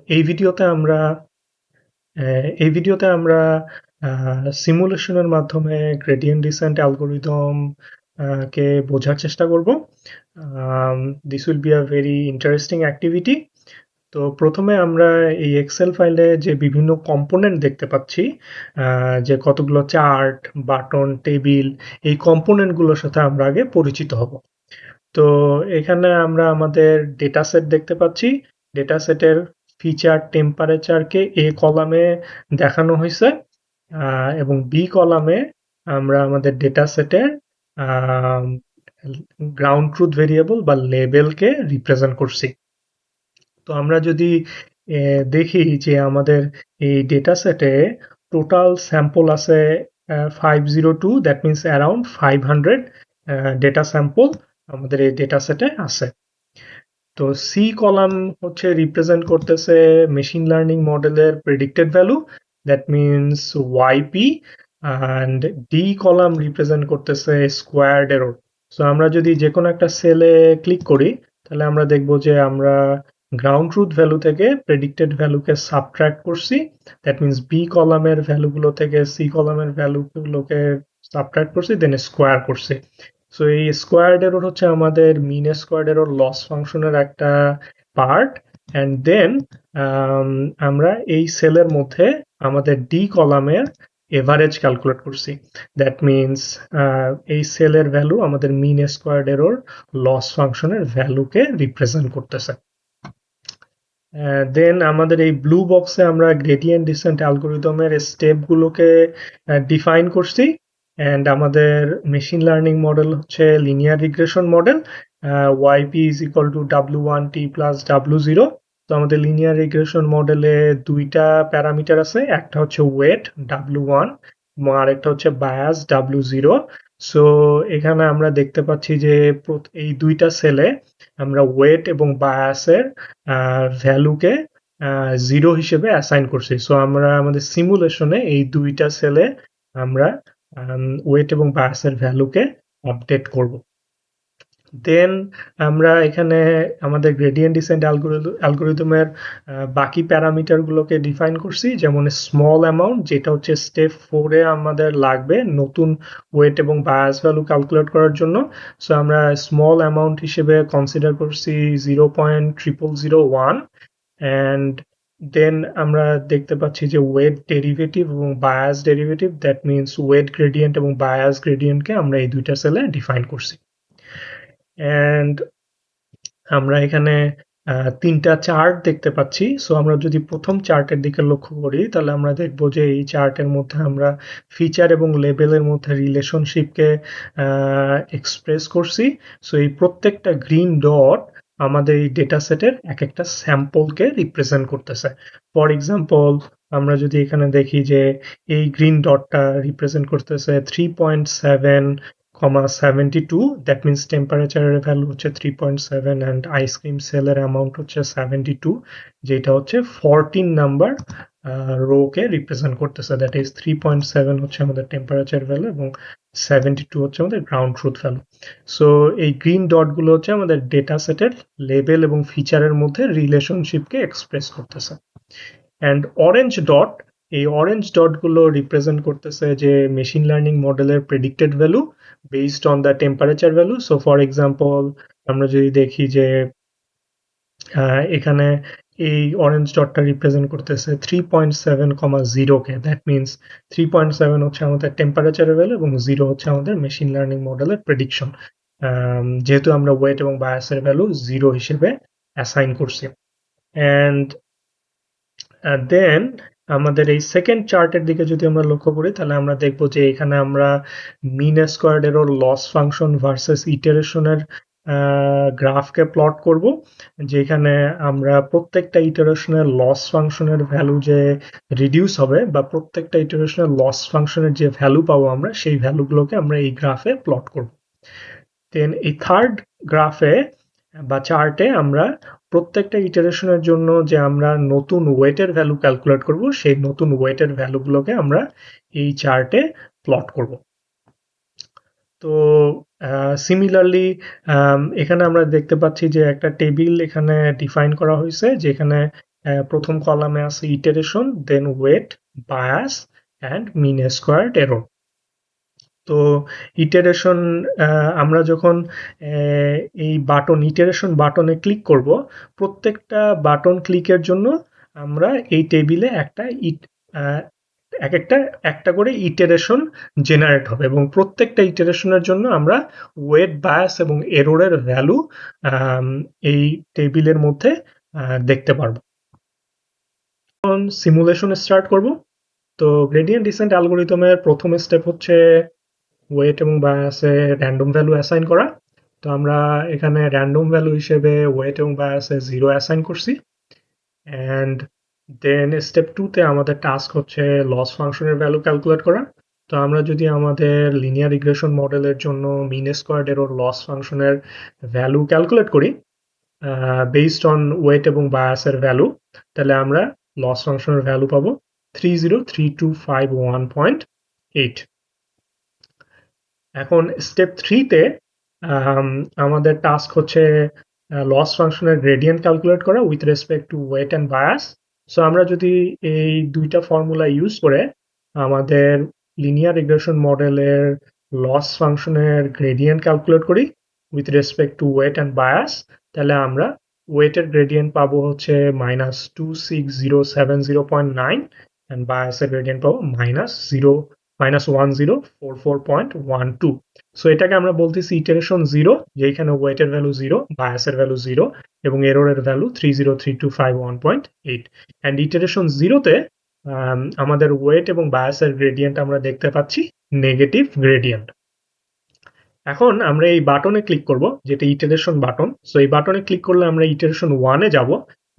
এই ভিডিওতে আমরা সিমুলেশনের মাধ্যমে গ্রেডিয়েন্ট ডিসেন্ট অ্যালগোরিদম কে বোঝার চেষ্টা করব। This will be a very interesting activity. তো প্রথমে আমরা এই এক্সেল ফাইলে যে বিভিন্ন কম্পোনেন্ট দেখতে পাচ্ছি, যে কতগুলো চার্ট, বাটন, টেবিল, এই কম্পোনেন্টগুলোর সাথে আমরা আগে পরিচিত হব। তো এখানে আমরা আমাদের ডেটা সেট দেখতে পাচ্ছি। ডেটা সেটের ফিচার টেম্পারেচারকে এ কলামে দেখানো হয়েছে, এবং বি কলামে আমরা আমাদের ডেটা সেটের গ্রাউন্ড ট্রুথ ভেরিয়েবল বা লেবেলকে রিপ্রেজেন্ট করছি। তো আমরা যদি দেখি যে আমাদের এই ডেটা সেটে টোটাল স্যাম্পল আছে 502, that means around 500 data sample আমাদের এই ডেটা সেটে আছে। তো সি কলাম হচ্ছে রিপ্রেজেন্ট করতেছে মেশিন লার্নিং মডেলের predicted value, that means YP, and D column represent করতেছে স্কোয়ারড এরর। সো আমরা যদি যে কোনো একটা সেলে ক্লিক করি, তাহলে আমরা দেখব যে আমরা গ্রাউন্ড ট্রুথ ভ্যালু থেকে প্রেডিক্টেড ভ্যালুকে সাবট্রাক্ট করছি, দ্যাট মিনস বি কলামের ভ্যালুগুলো থেকে সি কলামের ভ্যালুগুলোকে সাবট্রাক্ট করছি, দেন স্কোয়ার করছি। সো এই স্কোয়ারড এরর হচ্ছে আমাদের মিন স্কোয়ারড এরর লস ফাংশনের একটা পার্ট। অ্যান্ড দেন আমরা এই সেলের মধ্যে আমাদের ডি কলামের এভারেজ ক্যালকুলেট করছি, দ্যাট মিনস এই সেলের ভ্যালু আমাদের মিন স্কোয়ারড এরর লস ফাংশনের ভ্যালুকে রিপ্রেজেন্ট করতেছে। দেন আমাদের এই ব্লু বক্সে আমরা গ্রেডিয়েন্ট ডিসেন্ট অ্যালগোরিদমের স্টেপগুলোকে ডিফাইন করছি। অ্যান্ড আমাদের মেশিন লার্নিং মডেল হচ্ছে linear regression model, YP is equal to W1T plus W0। তো আমাদের লিনিয়ার রিগ্রেশন মডেলে দুইটা প্যারামিটার আছে, একটা হচ্ছে ওয়েট W1 এবং আরেকটা হচ্ছে বায়াস W0। সো এখানে আমরা দেখতে পাচ্ছি যে এই দুইটা সেলে আমরা ওয়েট এবং বায়াসের ভ্যালুকে 0 হিসেবে অ্যাসাইন করছি। সো আমরা আমাদের সিমুলেশনে এই দুইটা সেলে আমরা ওয়েট এবং বায়াসের ভ্যালুকে আপডেট করব। দেন আমরা এখানে আমাদের গ্রেডিয়েন্ট ডিসেন্ট অ্যালগোরিদমের বাকি প্যারামিটারগুলোকে ডিফাইন করছি, যেমন স্মল অ্যামাউন্ট, যেটা হচ্ছে স্টেপ 4-এ আমাদের লাগবে নতুন ওয়েট এবং বায়াস ভ্যালু ক্যালকুলেট করার জন্য। সো আমরা স্মল অ্যামাউন্ট হিসেবে কনসিডার করছি 0.0001। অ্যান্ড দেন আমরা দেখতে পাচ্ছি যে ওয়েট ডেরিভেটিভ এবং bias derivative, that means weight gradient এবং বায়াস গ্রেডিয়েন্টকে আমরা এই দুইটা সেলে ডিফাইন করছি। অ্যান্ড আমরা এখানে তিনটা চার্ট দেখতে পাচ্ছি। সো আমরা যদি প্রথম চার্টের দিকে লক্ষ্য করি, তাহলে আমরা দেখব যে এই চার্টের মধ্যে আমরা ফিচার এবং লেবেলের মধ্যে রিলেশনশিপকে এক্সপ্রেস করছি। সো এই প্রত্যেকটা গ্রিন ডট আমাদের এই ডেটা সেটের এক একটা স্যাম্পলকে রিপ্রেজেন্ট করতেছে। ফর এক্সাম্পল, আমরা যদি এখানে দেখি যে এই গ্রিন ডটটা রিপ্রেজেন্ট করতেছে 3.7,72, দ্যাট মিনস টেম্পারেচারের ভ্যালু হচ্ছে 3.7 অ্যান্ড আইসক্রিম সেলের অ্যামাউন্ট হচ্ছে 72, যেটা হচ্ছে 14 নাম্বার রোকে রিপ্রেজেন্ট করতেছে। দ্যাট ইজ 3.7 হচ্ছে আমাদের টেম্পারেচার ভ্যালু এবং 72 হচ্ছে আমাদের গ্রাউন্ড ট্রুথ ভ্যালু। সো এই গ্রিন ডটগুলো হচ্ছে আমাদের ডেটা সেটের লেবেল এবং ফিচারের মধ্যে রিলেশনশিপকে এক্সপ্রেস করতেছে। অ্যান্ড অরেঞ্জ ডট, এই অরেঞ্জ ডটগুলো রিপ্রেজেন্ট করতেছে যে মেশিন লার্নিং মডেলের predicted value based on the temperature value. So for example, আমরা যদি দেখি যে এখানে এই অরেঞ্জ ডটটা রিপ্রেজেন্ট করতেছে 3.7,0 কে, দ্যাট মিনস 3.7 হচ্ছে আমাদের টেম্পারেচারের ভ্যালু এবং 0 হচ্ছে আমাদের মেশিন লার্নিং মডেলের প্রেডিকশন, যেহেতু আমরা ওয়েট এবং বায়াসের ভ্যালু 0 হিসেবে অ্যাসাইন করছি। অ্যান্ড দেন আমাদের এই সেকেন্ড চার্টের দিকে যদি আমরা লক্ষ্য করি, তাহলে আমরা দেখব যে এখানে আমরা mean squared error loss function versus ইটারেশনের গ্রাফকে প্লট করব, যেখানে আমরা প্রত্যেকটা ইটারেশনের লস ফাংশনের ভ্যালু যে রিডিউস হবে বা প্রত্যেকটা ইটারেশনের লস ফাংশনের যে ভ্যালু পাবো আমরা, সেই ভ্যালুগুলোকে আমরা এই গ্রাফে প্লট করব। দেন এই থার্ড গ্রাফে বা চার্টে আমরা প্রত্যেকটা ইটারেশনের জন্য যে আমরা নতুন ওয়েটের ভ্যালু ক্যালকুলেট করব, সেই নতুন ওয়েটের ভ্যালুগুলোকে আমরা এই চার্টে প্লট করব। তো সিমিলারলি এখানে আমরা দেখতে পাচ্ছি যে একটা টেবিল এখানে ডিফাইন করা হয়েছে, যেখানে প্রথম কলামে আছে iteration, then weight, bias and mean squared error. তো ইটারেশন, আমরা যখন এই ইটারেশন বাটনে ক্লিক করব, প্রত্যেকটা বাটন ক্লিকের জন্য আমরা এই টেবিলে একটা করে ইটারেশন জেনারেট হবে এবং প্রত্যেকটা ইটারেশনের জন্য আমরা ওয়েট, বায়াস এবং এররের ভ্যালু এই টেবিলের মধ্যে দেখতে পারবো। এখন সিমুলেশন স্টার্ট করব। তো গ্রেডিয়েন্ট ডিসেন্ট অ্যালগোরিদমের প্রথম স্টেপ হচ্ছে ওয়েট এবং বায়াসে র্যান্ডম ভ্যালু অ্যাসাইন করা। তো আমরা এখানে র্যান্ডম ভ্যালু হিসেবে ওয়েট এবং বায়াসে 0 অ্যাসাইন করছি। অ্যান্ড দেন স্টেপ 2 তে আমাদের টাস্ক হচ্ছে লস ফাংশনের ভ্যালু ক্যালকুলেট করা। তো আমরা যদি আমাদের লিনিয়ার রিগ্রেশন মডেলের জন্য মিন স্কোয়ার্ড এরর লস ফাংশনের ভ্যালু ক্যালকুলেট করি বেসড অন ওয়েট এবং বায়াসের ভ্যালু, তাহলে আমরা লস ফাংশনের ভ্যালু পাবো 303,251.8। এখন স্টেপ 3 তে আমাদের টাস্ক হচ্ছে লস ফাংশনের গ্রেডিয়েন্ট ক্যালকুলেট করা with respect to weight and bias. So আমরা যদি এই দুইটা ফর্মুলা ইউজ করে আমাদের লিনিয়ার রিগ্রেশন মডেলের লস ফাংশনের গ্রেডিয়েন্ট ক্যালকুলেট করি with respect to weight and bias, তাহলে আমরা ওয়েটের গ্রেডিয়েন্ট পাবো হচ্ছে -26070.9 অ্যান্ড বায়াসের গ্রেডিয়েন্ট পাবো -1044.12। সো এটাকে আমরা বলতেছি ইটারেশন 0, যেখানে ওয়েটের ভ্যালু 0, বায়াসের ভ্যালু 0 এবং এররের ভ্যালু 303,251.8। অ্যান্ড ইটারেশন 0 তে আমাদের ওয়েট এবং বায়াসের গ্রেডিয়েন্ট আমরা দেখতে পাচ্ছি নেগেটিভ গ্রেডিয়েন্ট। এখন আমরা এই বাটনে ক্লিক করব, যেটা ইটারেশন বাটন। সো এই বাটনে ক্লিক করলে আমরা ইটারেশন 1 এ যাব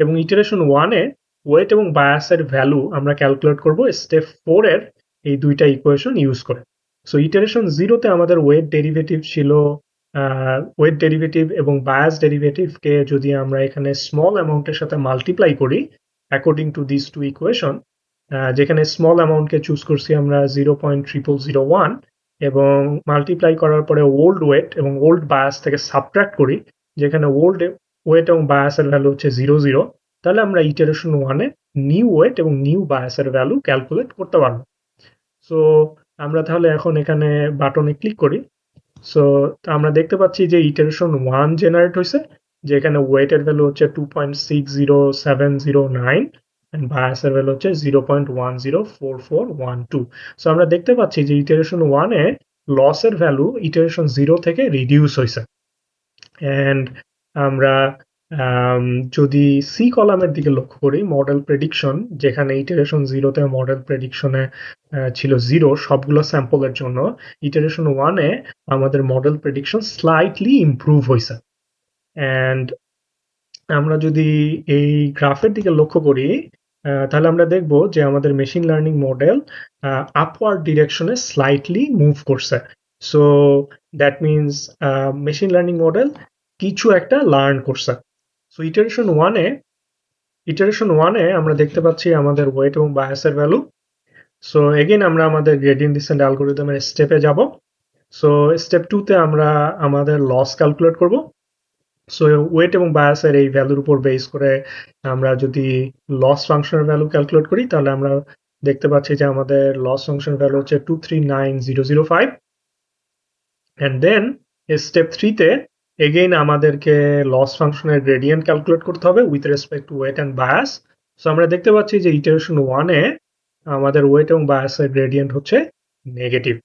এবং ইটারেশন 1 এ ওয়েট এবং বায়াসের ভ্যালু আমরা ক্যালকুলেট করব স্টেপ 4 এর এই দুইটা ইকুয়েশন ইউজ করে। সো ইটারেশন 0 তে আমাদের ওয়েট ডেরিভেটিভ ছিল, ওয়েট ডেরিভেটিভ এবং বায়াস ডেরিভেটিভকে যদি আমরা এখানে স্মল অ্যামাউন্টের সাথে মাল্টিপ্লাই করি according to this two equation, যেখানে স্মল অ্যামাউন্টকে চুজ করছি আমরা 0.0001 এবং মাল্টিপ্লাই করার পরে ওল্ড ওয়েট এবং ওল্ড বায়াস থেকে সাবট্রাক্ট করি, যেখানে ওল্ড ওয়েট এবং বায়াসের ভ্যালু হচ্ছে 00, তাহলে আমরা ইটারেশন 1 এ নিউ ওয়েট এবং নিউ বায়াসের ভ্যালু ক্যালকুলেট করতে পারবো। সো আমরা তাহলে এখন এখানে বাটনে ক্লিক করি। সো আমরা দেখতে পাচ্ছি যে ইটারেশন 1 জেনারেট হয়েছে, যেখানে ওয়েটের ভ্যালু হচ্ছে 2.60709 এন্ড বায়াসের ভ্যালু হচ্ছে 0.104412। সো আমরা দেখতে পাচ্ছি যে ইটারেশন 1 এ লসের ভ্যালু ইটারেশন 0 থেকে রিডিউস হয়েছে। এন্ড আমরা যদি সি কলামের দিকে লক্ষ্য করি, মডেল প্রেডিকশন, যেখানে ইটারেশন 0 তে মডেল প্রেডিকশনে ছিল 0 সবগুলো স্যাম্পলের জন্য, ইটারেশন 1 এ আমাদের মডেল প্রেডিকশন স্লাইটলি ইমপ্রুভ হয়েছে। এন্ড আমরা যদি এই গ্রাফের দিকে লক্ষ্য করি, তাহলে আমরা দেখব যে আমাদের মেশিন লার্নিং মডেল আপওয়ার্ড ডিরেকশনে স্লাইটলি মুভ করছে। So that means machine learning model কিছু একটা লার্ন করছে। সো ইটারেশন 1 এ আমরা দেখতে পাচ্ছি আমাদের ওয়েট এবং বায়াসের ভ্যালু। সো এগেইন আমরা আমাদের গ্রেডিয়েন্ট ডিসেন্ট অ্যালগরিদমের স্টেপে যাব। সো স্টেপ 2 তে আমরা আমাদের লস ক্যালকুলেট করব। সো ওয়েট এবং বায়াসের এই ভ্যালুর উপর বেস করে আমরা যদি লস ফাংশনের ভ্যালু ক্যালকুলেট করি, তাহলে আমরা দেখতে পাচ্ছি যে আমাদের লস ফাংশনের ভ্যালু হচ্ছে 239005। এন্ড দেন স্টেপ 3 তে এগেইন আমাদেরকে লস ফাংশনের গ্রেডিয়েন্ট ক্যালকুলেট করতে হবে with respect to weight and bias. So আমরা দেখতে পাচ্ছি যে ইটারেশন 1 এ আমাদের ওয়েট এবং বায়াসের গ্রেডিয়েন্ট হচ্ছে নেগেটিভ।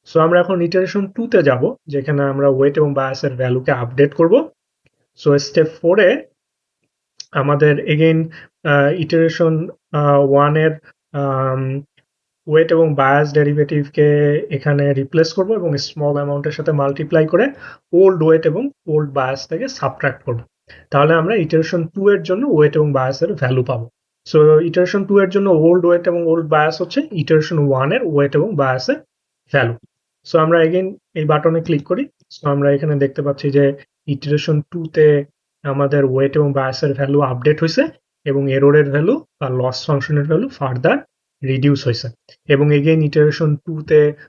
সো আমরা এখন ইটারেশন 2 তে যাব, যেখানে আমরা ওয়েট এবং বায়াসের ভ্যালুকে আপডেট করব। সো স্টেপ 4 এ আমাদের এগেইন ইটারেশন 1 এর ওয়েট এবং বায়াস ডেরিভেটিভকে এখানে রিপ্লেস করব এবং স্মল অ্যামাউন্টের সাথে মাল্টিপ্লাই করে ওল্ড ওয়েট এবং ওল্ড বায়াস থেকে সাবট্রাক্ট করব। তাহলে আমরা ইটারেশন 2 এর জন্য ওয়েট এবং বায়াসের ভ্যালু পাবো। সো ইটারেশন 2 এর জন্য ওল্ড ওয়েট এবং ওল্ড বায়াস হচ্ছে ইটারেশন 1 এর ওয়েট এবং বায়াসের ভ্যালু। সো আমরা এগেইন এই বাটনে ক্লিক করি। সো আমরা এখানে দেখতে পাচ্ছি যে ইটারেশন 2 তে আমাদের ওয়েট এবং বায়াসের ভ্যালু আপডেট হয়েছে এবং এররের ভ্যালু বা লস ফাংশনের ভ্যালু ফার্দার রিডিউস হয়েছে। এবং এগেইন ইটারেশন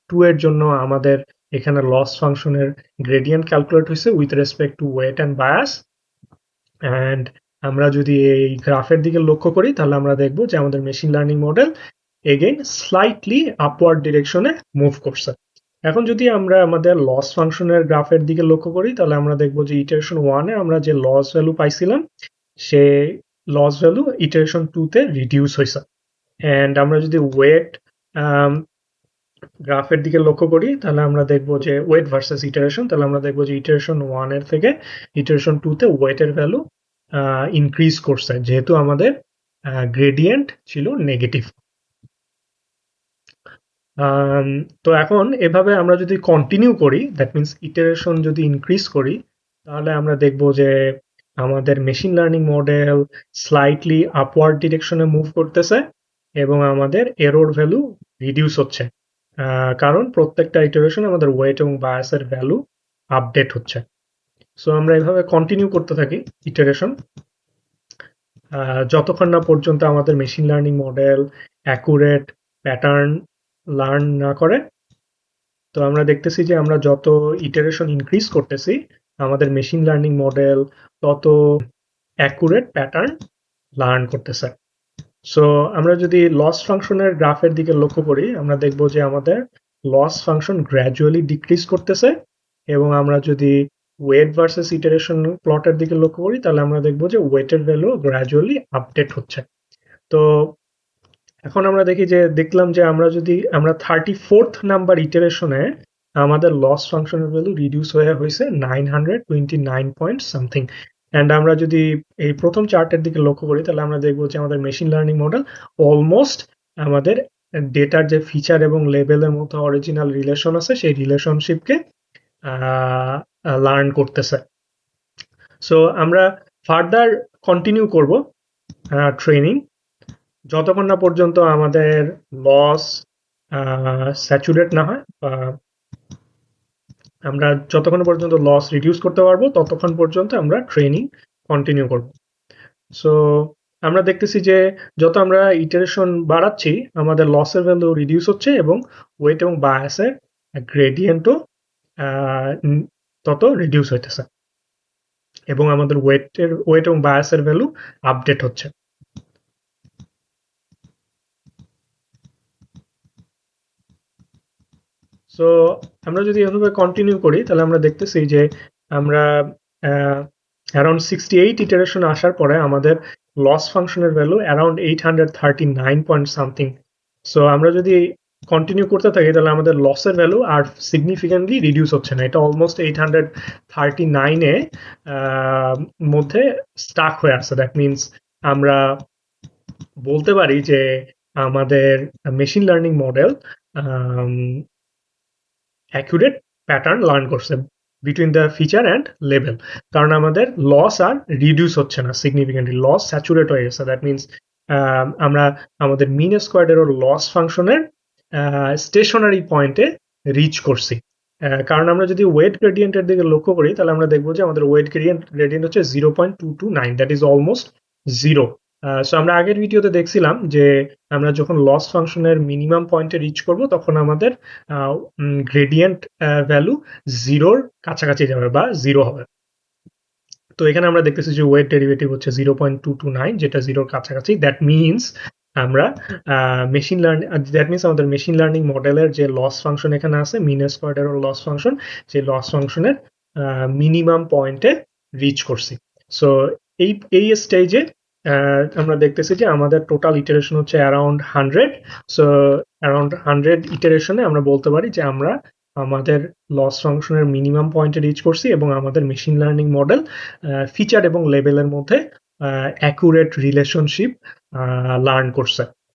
2 এর জন্য আমাদের এখানে লস ফাংশনের গ্রেডিয়েন্ট ক্যালকুলেট হয়েছে with respect to weight and bias. And আমরা যদি এই গ্রাফের দিকে লক্ষ্য করি তাহলে আমরা দেখব যে আমাদের machine learning model again slightly upward ডিরেকশনে মুভ করছে। এখন যদি আমরা আমাদের লস ফাংশনের গ্রাফের দিকে লক্ষ্য করি তাহলে আমরা দেখব যে ইটারেশন 1 এ আমরা যে লস ভ্যালু পাইছিলাম সে লস ভ্যালু ইটারেশন 2 তে রিডিউস হয়েছে। এন্ড আমরা যদি ওয়েট গ্রাফের দিকে লক্ষ্য করি তাহলে আমরা দেখব যে ওয়েট ভার্সেস ইটারেশন, তাহলে আমরা দেখব যে ইটারেশন 1 এর থেকে ইটারেশন 2 তে ওয়েটের ভ্যালু ইনক্রিজ করছে যেহেতু আমাদের গ্রেডিয়েন্ট ছিল নেগেটিভ। তো এখন এভাবে আমরা যদি কন্টিনিউ করি, দ্যাট মিনস ইটারেশন যদি ইনক্রিজ করি, তাহলে আমরা দেখব যে আমাদের machine learning model slightly upward ডিরেকশনে মুভ করতেছে এবং আমাদের এরর ভ্যালু রিডিউস হচ্ছে, কারণ প্রত্যেকটা ইটারেশনে আমাদের ওয়েট এবং বায়াসের ভ্যালু আপডেট হচ্ছে। সো আমরা এভাবে কন্টিনিউ করতে থাকি ইটারেশন যতক্ষণ না পর্যন্ত আমাদের machine learning model accurate pattern learn না করে। তো আমরা দেখতেছি যে আমরা যত ইটারেশন ইনক্রিজ করতেছি আমাদের মেশিন লার্নিং মডেল তত অ্যাকুরেট প্যাটার্ন লার্ন করতেছে। সো আমরা যদি লস ফাংশনের গ্রাফের দিকে লক্ষ্য করি আমরা দেখব যে আমাদের লস ফাংশন গ্র্যাজুয়ালি ডিক্রিজ করতেছে এবং আমরা যদি ওয়েট ভার্সেস ইটারেশন প্লটের দিকে লক্ষ্য করি তাহলে আমরা দেখব যে ওয়েটের ভ্যালু গ্র্যাজুয়ালি আপডেট হচ্ছে। তো এখন আমরা দেখলাম যে আমরা 34th নাম্বার ইটারেশনে আমাদের লস ফাংশনের ভ্যালু রিডিউস হয়েছে 929 পয়েন্ট সামথিং। এন্ড আমরা যদি এই প্রথম চার্টের দিকে লক্ষ্য করি তাহলে আমরা দেখব যে আমাদের মেশিন লার্নিং মডেল অলমোস্ট আমাদের ডেটার যে ফিচার এবং লেভেলের মতো অরিজিনাল রিলেশন আছে সেই রিলেশনশিপকে লার্ন করতেছে। সো আমরা ফার্দার কন্টিনিউ করব ট্রেনিং যতক্ষণ না পর্যন্ত আমাদের লস স্যাচুরেট না হয় বা আমরা যতক্ষণ পর্যন্ত লস রিডিউস করতে পারবো ততক্ষণ পর্যন্ত আমরা ট্রেনিং কন্টিনিউ করব। সো আমরা দেখতেছি যে যত আমরা ইটারেশন বাড়াচ্ছি আমাদের লসের ভ্যালু রিডিউস হচ্ছে এবং ওয়েট এবং বায়াসের গ্রেডিয়েন্টও তত রিডিউস হইতেছে এবং আমাদের ওয়েট এবং বায়াসের ভ্যালু আপডেট হচ্ছে। সো আমরা যদি এভাবে কন্টিনিউ করি তাহলে আমরা দেখতেছি যে আমরা অ্যারাউন্ড 68 ইটারেশন আসার পরে আমাদের লস ফাংশনের value around 839 point something. So আমরা যদি কন্টিনিউ করতে থাকি তাহলে আমাদের লসের ভ্যালু আর সিগনিফিকেন্টলি রিডিউস হচ্ছে না, এটা অলমোস্ট 839 এ মধ্যে স্টাক হয়ে আছে। দ্যাট মিনস আমরা বলতে পারি যে আমাদের machine learning model accurate pattern learn করছে বিটুইন দ্য ফিচার অ্যান্ড লেভেল, কারণ আমাদের লস আর রিডিউস হচ্ছে না সিগনিফিকেন্টলি, লস স্যাচুরেট হয়ে গেছে। দ্যাট মিনস আমরা আমাদের মিন স্কোয়ার্ড এরর লস ফাংশনের স্টেশনারি পয়েন্টে রিচ করছি। কারণ আমরা যদি ওয়েট গ্রেডিয়েন্টের দিকে লক্ষ্য করি তাহলে আমরা দেখবো যে আমাদের ওয়েট গ্রেডিয়েন্ট হচ্ছে 0.229, that is almost zero. So আমরা আগের ভিডিওতে দেখছিলাম যে আমরা যখন লস ফাংশনের মিনিমাম পয়েন্টে রিচ করব তখন আমাদের গ্রেডিয়েন্ট ভ্যালু জিরোর কাছাকাছি যাবে বা জিরো হবে। তো এখানে আমরা দেখতেছি যে ওয়েট ডেরিভেটিভ হচ্ছে 0.229 যেটা জিরোর কাছাকাছি। দ্যাট মিনস আমরা আমাদের মেশিন লার্নিং মডেলের যে লস ফাংশন এখানে আছে মিন স্কোয়ার্ড এরর লস ফাংশন, সেই লস ফাংশনের মিনিমাম পয়েন্টে রিচ করছি। সো এই স্টেজে আমরা দেখতেছি যে আমাদের টোটাল ইটারেশন হচ্ছে অ্যারাউন্ড 100। সো অ্যারাউন্ড 100 ইটারেশনে আমরা বলতে পারি যে আমরা আমাদের লস ফাংশনের মিনিমাম পয়েন্টে রিচ করছি এবং আমাদের মেশিন লার্নিং মডেল ফিচার এবং লেভেলের মধ্যে অ্যাকুরেট রিলেশনশিপ লার্ন করছে।